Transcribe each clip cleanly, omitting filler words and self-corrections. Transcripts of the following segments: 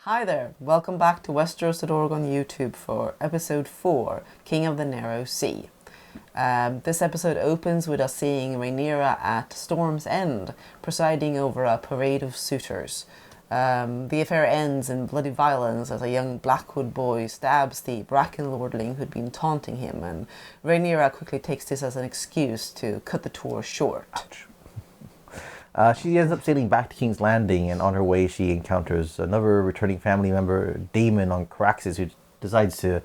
Hi there, welcome back to Westeros.org on YouTube for episode 4, King of the Narrow Sea. This episode opens with us seeing Rhaenyra at Storm's End, presiding over a parade of suitors. The affair ends in bloody violence as a young Blackwood boy stabs the Bracken lordling who'd been taunting him, and Rhaenyra quickly takes this as an excuse to cut the tour short. Ouch. She ends up sailing back to King's Landing, and on her way she encounters another returning family member, Daemon on Caraxes, who decides to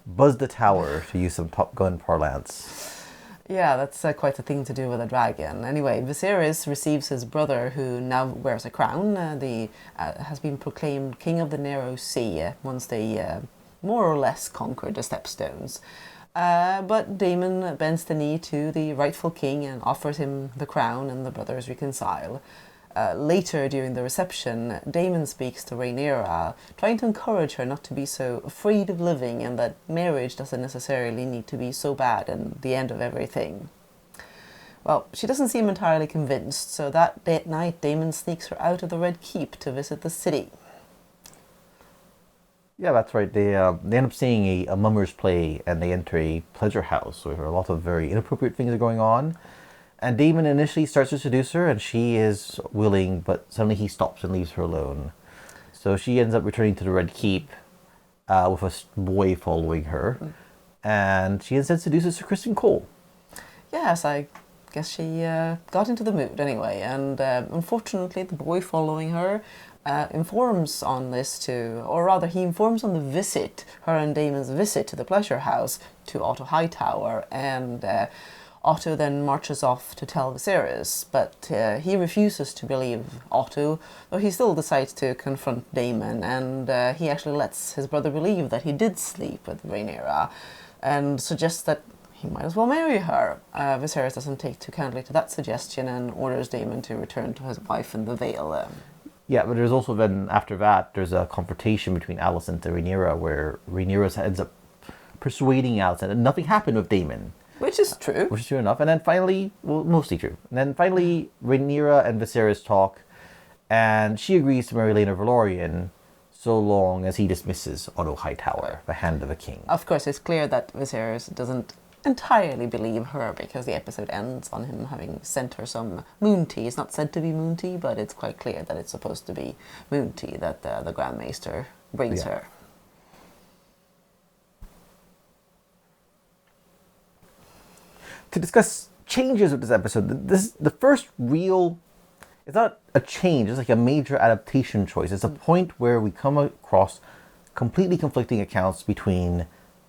buzz the tower, to use some Top Gun parlance. Yeah, that's quite a thing to do with a dragon. Anyway, Viserys receives his brother, who now wears a crown. Has been proclaimed King of the Narrow Sea once they more or less conquered the Stepstones. But Daemon bends the knee to the rightful king and offers him the crown, and the brothers reconcile. Later, during the reception, Daemon speaks to Rhaenyra, trying to encourage her not to be so afraid of living, and that marriage doesn't necessarily need to be so bad and the end of everything. Well, she doesn't seem entirely convinced, so that night Daemon sneaks her out of the Red Keep to visit the city. Yeah, that's right. They end up seeing a mummers play, and they enter a pleasure house where a lot of very inappropriate things are going on. And Daemon initially starts to seduce her, and she is willing, but suddenly he stops and leaves her alone. So she ends up returning to the Red Keep with a boy following her, and she instead seduces Sir Criston Cole. Yes, I guess she got into the mood anyway, and unfortunately the boy following her informs on this or rather he informs on the visit, her and Daemon's visit to the pleasure house to Otto Hightower, and Otto then marches off to tell Viserys, but he refuses to believe Otto, though he still decides to confront Daemon, and he actually lets his brother believe that he did sleep with Rhaenyra, and suggests that he might as well marry her. Viserys doesn't take too kindly to that suggestion and orders Daemon to return to his wife in the Vale. Yeah, but there's also then, after that, there's a confrontation between Alicent and Rhaenyra, where Rhaenyra ends up persuading Alicent that nothing happened with Daemon. Which is true. Which is true enough. And then finally, well, mostly true. And then finally, Rhaenyra and Viserys talk, and she agrees to marry Laena Velaryon so long as he dismisses Otto Hightower, the Hand of the King. Of course, it's clear that Viserys doesn't entirely believe her, because the episode ends on him having sent her some moon tea. It's not said to be moon tea, but it's quite clear that it's supposed to be moon tea that the Grand Maester brings her. To discuss changes with this episode, the first real, it's not a change, it's like a major adaptation choice. It's a point where we come across completely conflicting accounts between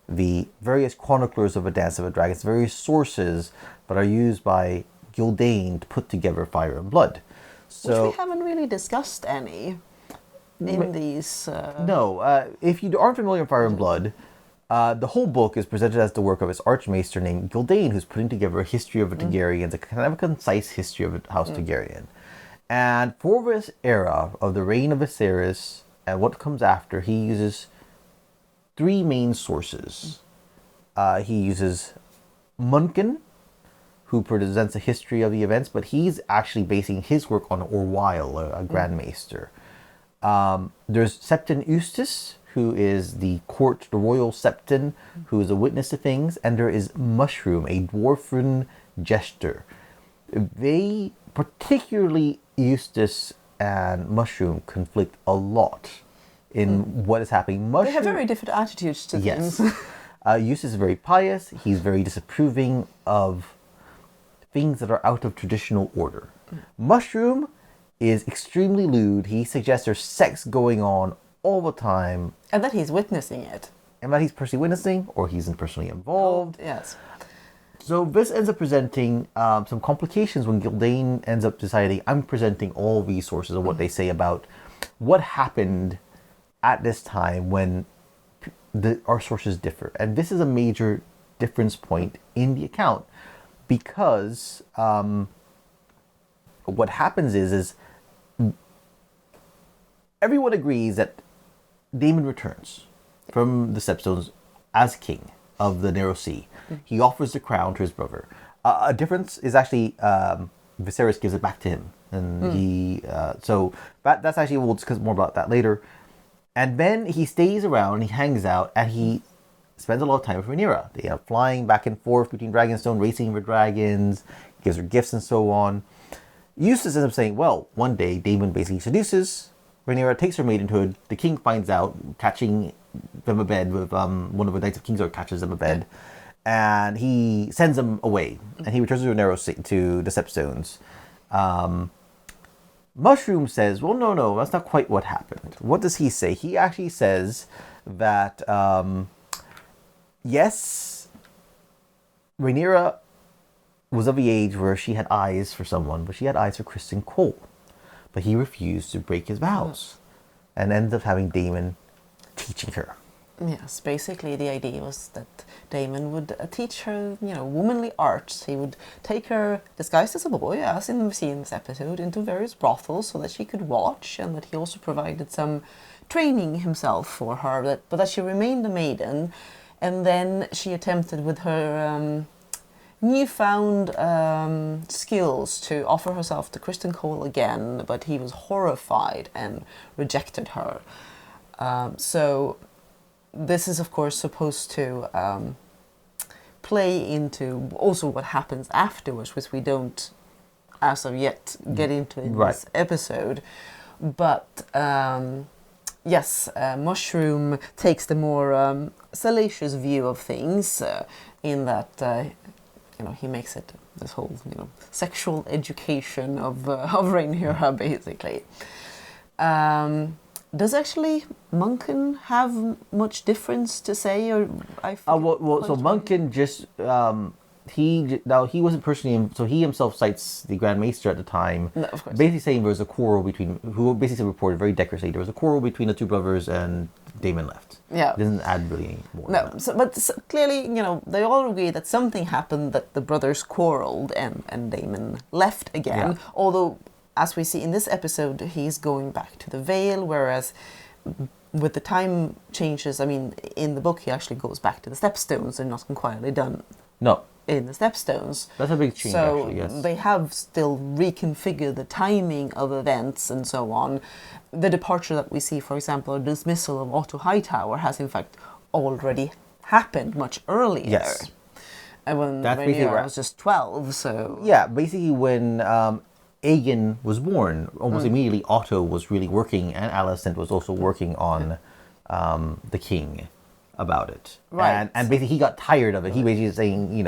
the various chroniclers of A Dance of the Dragons, various sources that are used by Gildain to put together Fire and Blood. So, which we haven't really discussed any in these... No, if you aren't familiar with Fire and Blood, the whole book is presented as the work of his archmaester named Gildain, who's putting together a history of the Targaryens, a kind of a concise history of the House Targaryen. And for this era of the reign of Viserys and what comes after, he uses 3 main sources. He uses Munkin, who presents a history of the events, but he's actually basing his work on Orwyle, a Grand Maester. There's Septon Eustace, who is the royal Septon, who is a witness to things, and there is Mushroom, a dwarfen jester. They, particularly Eustace and Mushroom, conflict a lot in what is happening. They have very different attitudes to things. Eustace is very pious. He's very disapproving of things that are out of traditional order. Mushroom is extremely lewd. He suggests there's sex going on all the time. And that he's witnessing it. And that he's personally witnessing, or he's personally involved. Yes. So this ends up presenting some complications when Gildain ends up deciding, I'm presenting all these sources of what they say about what happened at this time when our sources differ. And this is a major difference point in the account, because what happens is everyone agrees that Daemon returns from the Stepstones as king of the Narrow Sea. He offers the crown to his brother. A difference is actually Viserys gives it back to him, and he so that's actually, we'll discuss more about that later. And then he stays around, he hangs out, and he spends a lot of time with Rhaenyra. They are flying back and forth between Dragonstone, racing with dragons, gives her gifts and so on. Eustace ends up saying, well, one day Daemon basically seduces Rhaenyra, takes her maidenhood. The king finds out, catching them abed with one of the Knights of Kingsguard catches them abed, and he sends them away. And he returns to to the Stepstones. Mushroom says, well, no, that's not quite what happened. What does he say? He actually says that, yes, Rhaenyra was of the age where she had eyes for someone, but she had eyes for Criston Cole. But he refused to break his vows and ended up having Daemon teaching her. Yes, basically the idea was that Daemon would teach her, womanly arts. He would take her, disguised as a boy, as in we see in this episode, into various brothels so that she could watch, and that he also provided some training himself for her, but that she remained a maiden. And then she attempted with her newfound skills to offer herself to Criston Cole again, but he was horrified and rejected her. So this is, of course, supposed to play into also what happens afterwards, which we don't, as of yet, get into in this episode. But yes, Mushroom takes the more salacious view of things in that he makes it this whole sexual education of Rhaenyra, basically. Does actually Munkin have much difference to say, or so Munkin just he wasn't personally, so he himself cites the Grand Maester at the time, no, of course, basically saying there was a quarrel between, who basically reported very decorously, there was a quarrel between the two brothers and Daemon left. Yeah, it doesn't add really any more. No, but clearly, they all agree that something happened, that the brothers quarreled and Daemon left again. Yeah. Although, as we see in this episode, he's going back to the Vale, whereas with the time changes, in the book he actually goes back to the Stepstones and not quietly done. No. In the Stepstones. That's a big change, so actually, yes. They have still reconfigured the timing of events and so on. The departure that we see, for example, or dismissal of Otto Hightower has in fact already happened much earlier. Yes. And when Rhaenyra was just 12, so... Yeah, basically when Aegon was born, almost immediately Otto was really working, and Alicent was also working on the king about it. Right. And basically he got tired of it. He basically is saying,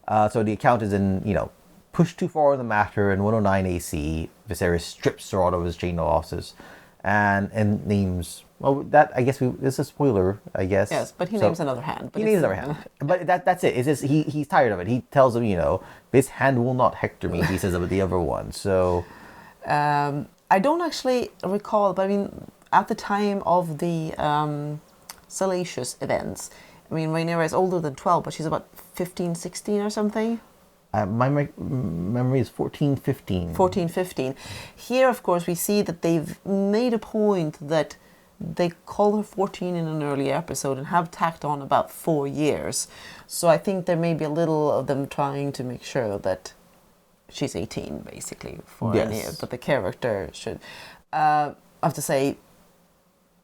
so the account is in, pushed too far in the matter. In 109 AC, Viserys strips Sir Otto of his chain of office and names, well, that, I guess, this is a spoiler, I guess. Yes, but he names another hand. He names another hand. But that's it. It's just, he's tired of it. He tells him, this hand will not hector me, he says, about the other one. So... I don't actually recall, but at the time of the salacious events, Rhaenyra is older than 12, but she's about 15, 16 or something. My memory is 14, 15. 14, 15. Here, of course, we see that they've made a point that they call her 14 in an earlier episode and have tacked on about 4 years. So I think there may be a little of them trying to make sure that she's 18, basically, for any, but the character should. I have to say,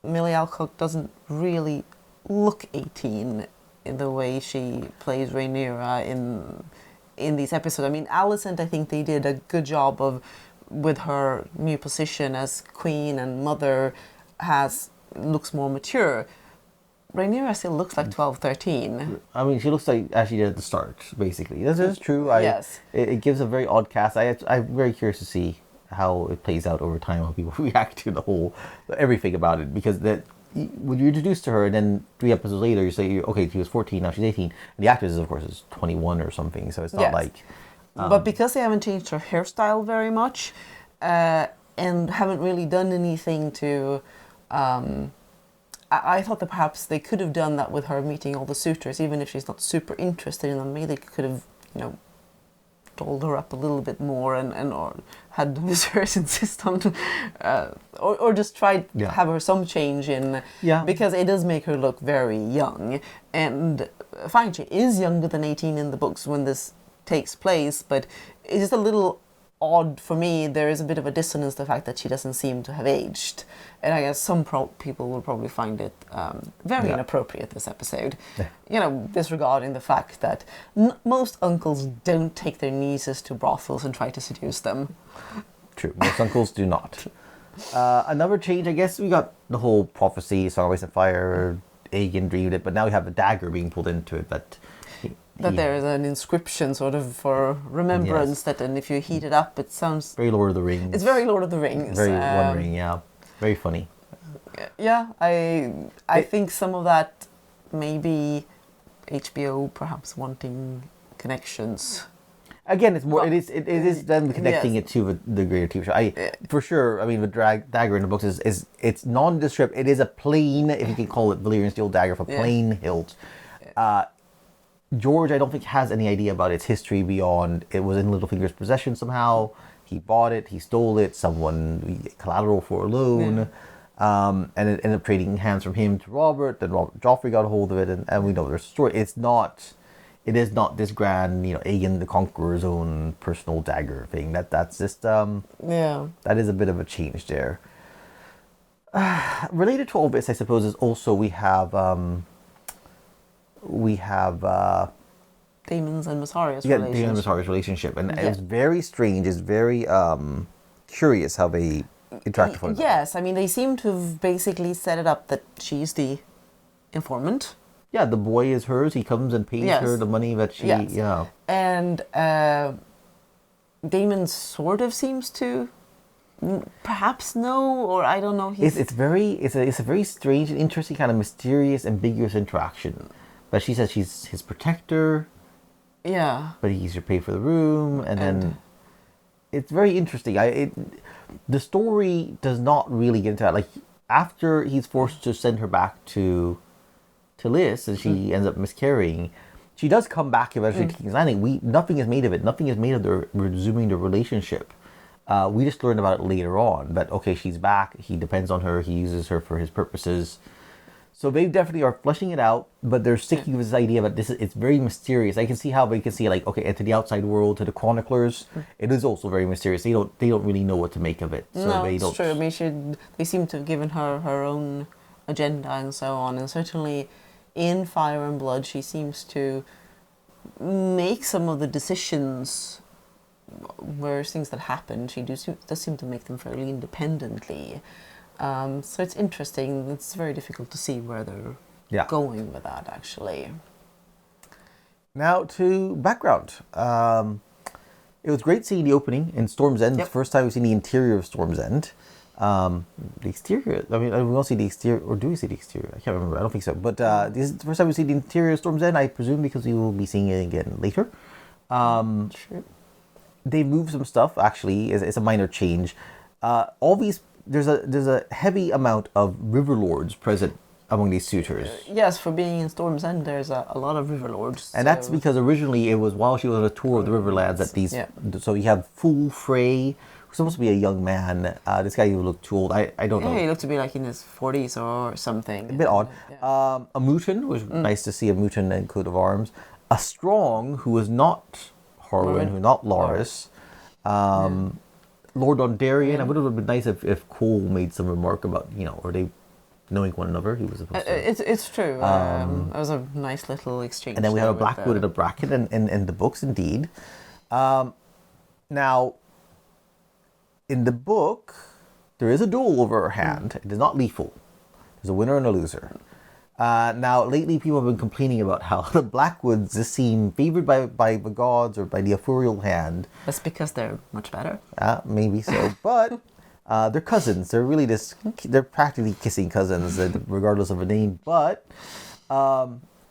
Millie Alcock doesn't really look 18 in the way she plays Rhaenyra in these episodes. Alicent, I think they did a good job of, with her new position as queen and mother, looks more mature. Rhaenyra still looks like 12, 13. She looks like as she did at the start, basically. That's true. Yes. It gives a very odd cast. I'm very curious to see how it plays out over time, how people react to everything about it. Because when you're introduced to her, and then 3 episodes later, you say, okay, she was 14, now she's 18. And the actress, of course, is 21 or something, so it's not like... but because they haven't changed her hairstyle very much, and haven't really done anything to... I thought that perhaps they could have done that with her meeting all the suitors, even if she's not super interested in them. Maybe they could have, dolled her up a little bit more or had Viserys insist on, or just tried to have her some change in, because it does make her look very young. And fine, she is younger than 18 in the books when this takes place, but it's just a little odd for me. There is a bit of a dissonance, the fact that she doesn't seem to have aged, and I guess some people will probably find it very inappropriate, this episode. Disregarding the fact that most uncles don't take their nieces to brothels and try to seduce them. True, most uncles do not. Another change, I guess, we got the whole prophecy, Song of Ice and Fire, Aegon dreamed it, but now we have a dagger being pulled into it that there is an inscription sort of for remembrance, that, and if you heat it up, it sounds very Lord of the Rings. It's very Lord of the Rings. Very wondering, very funny. Yeah, I think some of that maybe HBO perhaps wanting connections. Again, it's more. It is them connecting it to the greater TV show. For sure. I mean, the dagger in the books is it's nondescript. It is a plain, if you can call it Valyrian steel dagger, for plain hilt. George, I don't think, has any idea about its history beyond it was in Littlefinger's possession somehow. He bought it. He stole it. Someone collateral for a loan. And it ended up trading hands from him to Robert. Then Joffrey got a hold of it, and we know there's a story. It is not this grand, Aegon the Conqueror's own personal dagger thing. That's just that is a bit of a change there. Related to all this, I suppose, is also we have Daemon's and Mysaria's relationship. Daemon and Mysaria's relationship, and it's very strange. It's very curious how they interact with one another. Yes, I mean, they seem to have basically set it up that she's the informant. Yeah, the boy is hers. He comes and pays her the money that she... Yes. Yeah. And Daemon sort of seems to perhaps know, or I don't know. It's a very strange and interesting, kind of mysterious, ambiguous interaction. But she says she's his protector. Yeah. But he's to pay for the room, and then it's very interesting. The story does not really get into that. Like, after he's forced to send her back to Lys, and she ends up miscarrying, she does come back eventually to King's Landing. Nothing is made of it. Nothing is made of their resuming the relationship. We just learned about it later on. But okay, she's back. He depends on her. He uses her for his purposes. So they definitely are fleshing it out, but they're sticking with this idea that it's very mysterious. I can see how they can see, like, okay, and to the outside world, to the chroniclers, it is also very mysterious. They don't really know what to make of it. So no, they it's don't. true. I mean, they seem to have given her her own agenda and so on, and certainly in Fire and Blood, she seems to make some of the decisions, whereas things that happen, she does seem to make them fairly independently. So it's interesting. It's very difficult to see where they're going with that, actually. Now to background. It was great seeing the opening in Storm's End. It's the first time we've seen the interior of Storm's End. The exterior, I mean, we don't see the exterior, or do we see the exterior? I can't remember. I don't think so. But this is the first time we see the interior of Storm's End, I presume, because we will be seeing it again later. Sure. They moved some stuff, actually. It's a minor change. All these... There's a heavy amount of river lords present among these suitors. Yes, for being in Storm's End, there's a lot of river lords. And that's because originally it was while she was on a tour of the Riverlands that these... Yeah. So you have Fool Frey, who's supposed to be a young man. This guy who looked too old. I don't know. Yeah, he looked to be like in his 40s or something. A bit odd. Yeah. A Mutin, which was nice to see a Mutin and coat of arms. A Strong, who was not Harwin, who was not Loras. Lord Dondarrion. I would have been nice if Cole made some remark about, are they knowing one another? He was supposed to. It's true. It was a nice little exchange. And then we have a Blackwood and a Bracken in the books, indeed. Now, in the book, there is a duel over her hand. It is not lethal. There's a winner and a loser. Now, lately people have been complaining about how the Blackwoods just seem favored by the gods or by the Ithuriel hand. That's because they're much better. Maybe so. But they're cousins. They're really they're practically kissing cousins, regardless of a name. But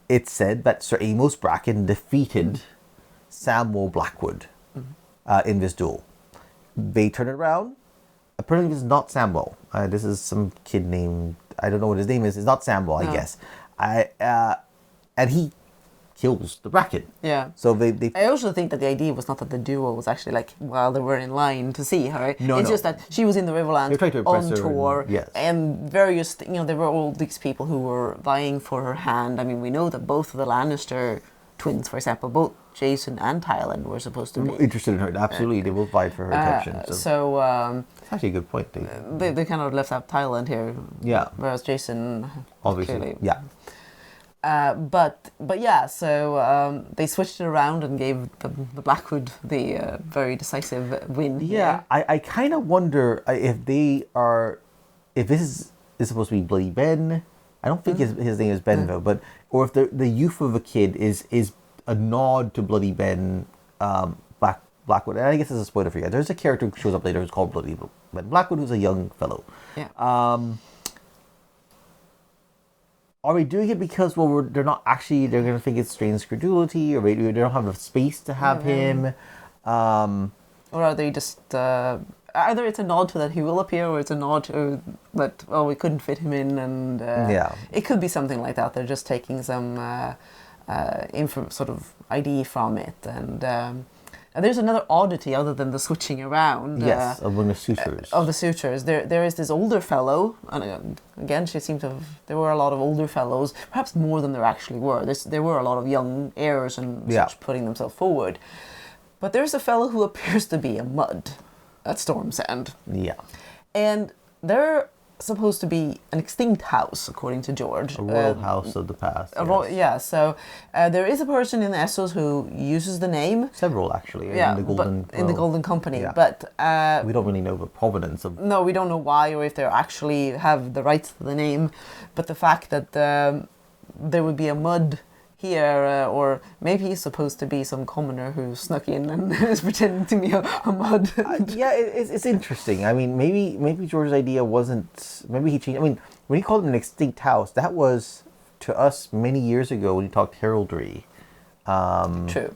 it's said that Sir Amos Bracken defeated Samwell Blackwood in this duel. They turn it around. Apparently, this is not Samwell. This is some kid named... I don't know what his name is. It's not Samwell, I guess. And he kills the Bracken. Yeah. So they... I also think that the idea was not that the duo was actually like while they were in line to see her. No, it's just that she was in the Riverlands on tour, and various. There were all these people who were vying for her hand. I mean, we know that both of the Lannister twins, for example, both Jason and Tylan were supposed to be interested in her. Absolutely, they will fight for her attention. It's actually a good point. They kind of left out Tylan here. Yeah. Whereas Jason, Obviously, clearly. yeah. But yeah, so they switched it around and gave the Blackwood the very decisive win. Yeah, I kind of wonder if this is supposed to be Bloody Ben. I don't think his name is Ben though, but or if the youth of a kid is a nod to Bloody Ben Blackwood. And I guess it's a spoiler for you. There's a character who shows up later who's called Bloody Ben Blackwood, who's a young fellow. Yeah. Are we doing it because they're not actually, they're going to think it's strange credulity, or they don't have enough space to have him? Or are they just either it's a nod to that he will appear, or it's a nod to that we couldn't fit him in, and it could be something like that. They're just taking some sort of idea from it, and there's another oddity other than the switching around. Yes, among the suitors. Of the suitors, there is this older fellow, and again, she seemed to have. There were a lot of older fellows, perhaps more than there actually were. There were a lot of young heirs and such putting themselves forward. But there's a fellow who appears to be a mud at Storm's End. Yeah. And they're supposed to be an extinct house, according to George. A royal house of the past. So there is a person in Essos who uses the name. Several, actually, in the Golden Company. Yeah. But we don't really know the provenance of... No, we don't know why, or if they actually have the rights to the name. But the fact that there would be a mud here, or maybe he's supposed to be some commoner who snuck in and is pretending to be a mud. It's interesting. I mean, maybe George's idea wasn't... Maybe he changed... I mean, when he called it an extinct house, that was, to us, many years ago when he talked heraldry. True.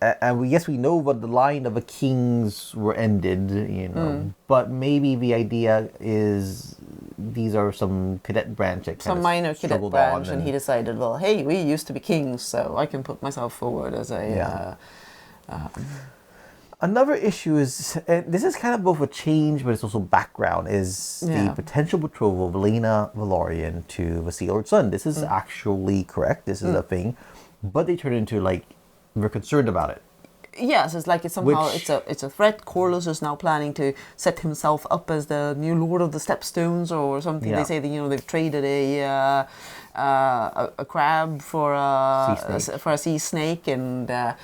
And we know what the line of the kings were ended, but maybe the idea is these are some cadet branch that some minor cadet branch, and he decided, well, hey, we used to be kings, so I can put myself forward as a... Another issue is, this is kind of both a change, but it's also background, is the potential betrothal of Laena Velaryon to the Sea Lord's son. This is actually correct. This is a thing. But they turn into, we're concerned about it. Yes, it's like it's a threat. Corlys is now planning to set himself up as the new Lord of the Stepstones or something. They say that they've traded a crab for a sea snake, and the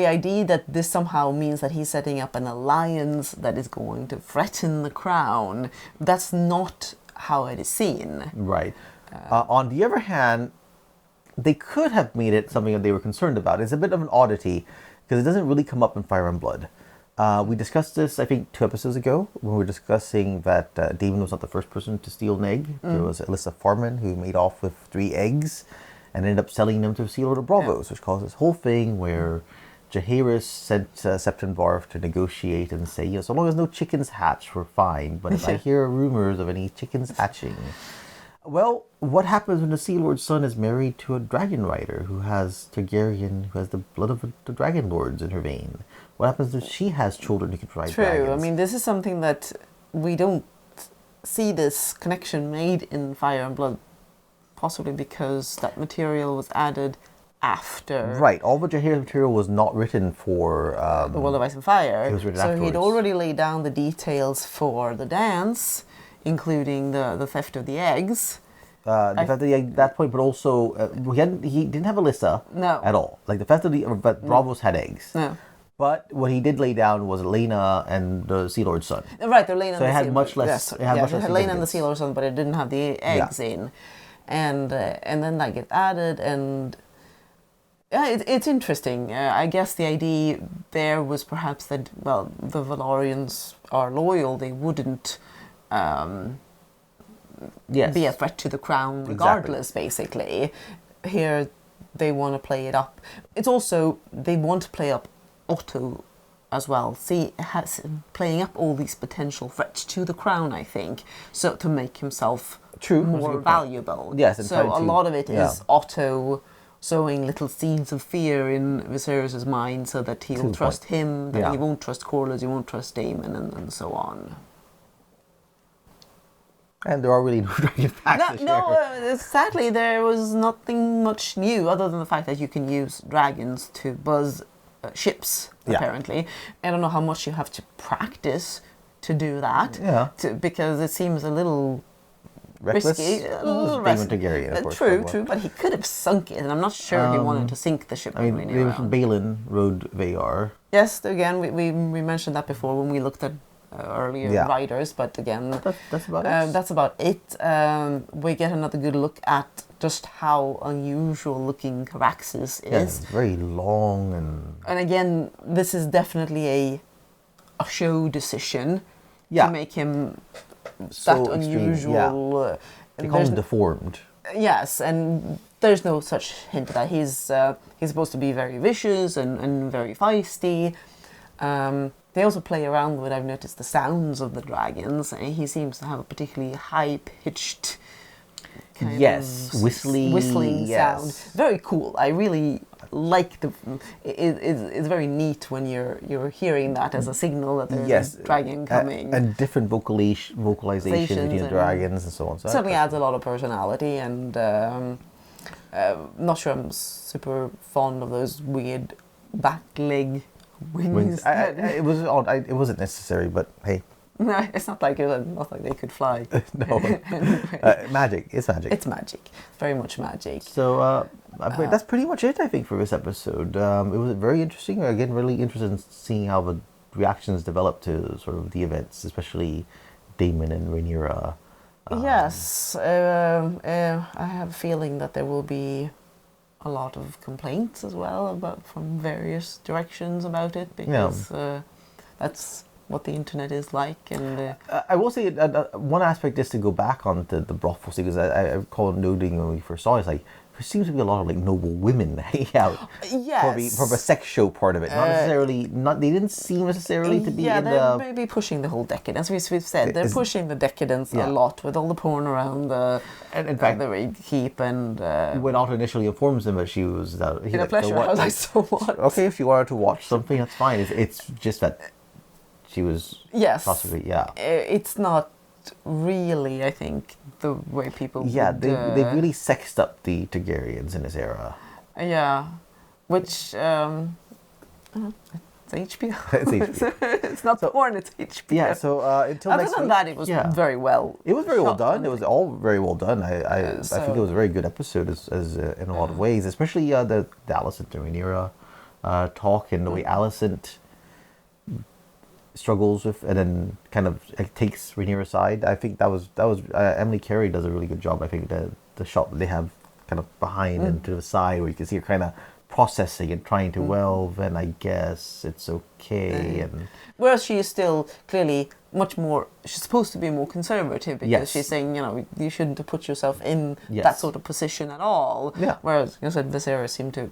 idea that this somehow means that he's setting up an alliance that is going to threaten the crown. That's not how it is seen. Right. On the other hand, they could have made it something that they were concerned about. It's a bit of an oddity because it doesn't really come up in Fire and Blood. We discussed this, I think, 2 episodes ago when we were discussing that Daemon was not the first person to steal an egg. There was Alyssa Farman who made off with 3 eggs and ended up selling them to the Sea Lord of Braavos, which caused this whole thing where Jaehaerys sent Septon Barth to negotiate and say, so long as no chickens hatch, we're fine. But if I hear rumors of any chickens hatching... Well, what happens when the Sea Lord's son is married to a dragon rider who has Targaryen, who has the blood of the dragon lords in her vein? What happens if she has children who can ride dragons? True. I mean, this is something that we don't see this connection made in Fire and Blood, possibly because that material was added after. Right. All the Jaehaerys material was not written for... The World of Ice and Fire. It was written so afterwards. He'd already laid down the details for the dance, including the theft of the eggs. The theft of the egg at that point, but also he didn't have Alyssa at all. Like the theft of but Braavos had eggs. No. But what he did lay down was Laena and the Sea Lord's son. Right, they're Laena and the Sea Lord's son. So it had much less. It had Laena and the Sea Lord's son, but it didn't have the eggs in, and then that gets added, and it's interesting. I guess the idea there was perhaps that the Velaryons are loyal; they wouldn't. Be a threat to the crown regardless, basically. Here, they want to play it up. It's also, they want to play up Otto as well. Playing up all these potential threats to the crown, I think, so to make himself more valuable. Yes, so a lot of it is Otto sowing little seeds of fear in Viserys' mind so that he'll trust him, that he won't trust Corlys, he won't trust Daemon, and so on. And there are really no dragon packs to share. Sadly, there was nothing much new other than the fact that you can use dragons to buzz ships, Yeah. apparently. I don't know how much you have to practice to do that, Yeah. because it seems a little Reckless. risky. A little Daemon risky. Targaryen, of course. True, but he could have sunk it, and I'm not sure he wanted to sink the ship. I mean, when we there knew was around. Balin rode Vayar. Yes, again, we mentioned that before when we looked at earlier Yeah. riders, but again, That's about it. that's about it. We get another good look at just how unusual looking Caraxes Yeah, is. it's very long And again, this is definitely a show decision Yeah. to make him so that extreme. unusual. Yeah. They call there's- him deformed. Yes, and there's no such hint that he's supposed to be very vicious and very feisty. They also play around with, I've noticed, the sounds of the dragons. He seems to have a particularly high-pitched kind Yes, of whistling, yes. sound. Very cool. I really like it's very neat when you're hearing that as a signal that there's Yes, a dragon coming. and different vocalization between the and dragons and so on. So certainly adds a lot of personality, and not sure I'm super fond of those weird back leg wings. it was odd. It wasn't necessary, but hey, No, it's not like they could fly. no, magic. It's magic. It's magic, very much magic. So that's pretty much it, I think, for this episode. It was very interesting. Again, really interested in seeing how the reactions developed to sort of the events, especially Daemon and Rhaenyra. Yes, I have a feeling that there will be a lot of complaints as well from various directions about it, because that's what the internet is like. And I will say one aspect, just to go back on the brothel scene, because I recall noting when we first saw it, it's like there seems to be a lot of like noble women hanging out yes, for the sex show part of it. Not necessarily. They didn't seem necessarily to be yeah, in they're the. maybe pushing the whole decadence. We've said they're pushing the decadence Yeah. a lot with all the porn around the And in fact, the raid keep and when Otto initially informs him that she was in a pleasure house. I saw what. Okay, if you wanted to watch something, that's fine. It's just that she was Yes, possibly It's not really, I think, the way people. Yeah, would, they really sexed up the Targaryens in this era. Yeah, which it's HBO. It's HBO. It's not porn. It's HBO. Yeah. So until Other next than week. that, it was very well. It was very well shot, done. It was all very well done. I think it was a very good episode as in a lot of ways, especially the Alicent and Rhaenyra talk, and the way Alicent struggles with and then kind of takes Rhaenyra's side. I think that was Emily Carey does a really good job. I think the shot that they have kind of behind and to the side where you can see her kind of processing and trying to then I guess it's okay and whereas she is still clearly much more, she's supposed to be more conservative, because Yes. she's saying, you shouldn't have put yourself in Yes. that sort of position at all. Yeah. Whereas, you said, Viserys seemed to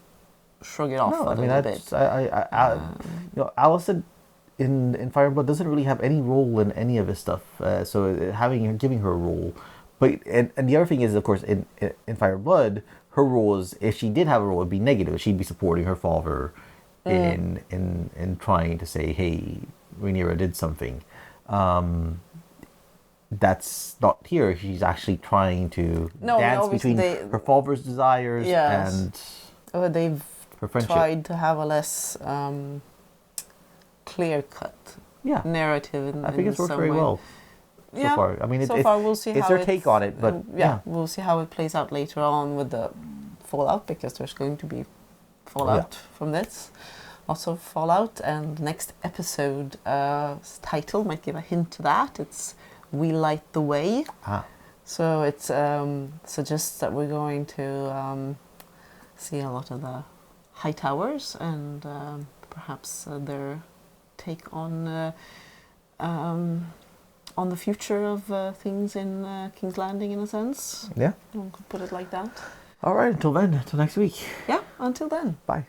shrug it off no, a I mean little that's bit. Alicent in Fire and Blood doesn't really have any role in any of this stuff. So giving her a role, but and the other thing is, of course, in Fire and Blood, her role is, if she did have a role, it'd be negative. She'd be supporting her father in trying to say, hey, Rhaenyra did something. That's not here. She's actually trying to dance between her father's desires and they've her friendship. tried to have a less clear-cut narrative. I think it's worked some very way. well so far. I mean, so far we'll see it's how their take on it, but we'll see how it plays out later on with the fallout, because there's going to be fallout from this. Lots of fallout, and next episode title might give a hint to that. It's We Light the Way. So it suggests that we're going to see a lot of the High Towers and perhaps their take on the future of things in King's Landing, in a sense. Yeah. You could put it like that. All right, until then, until next week. Yeah, until then. Bye.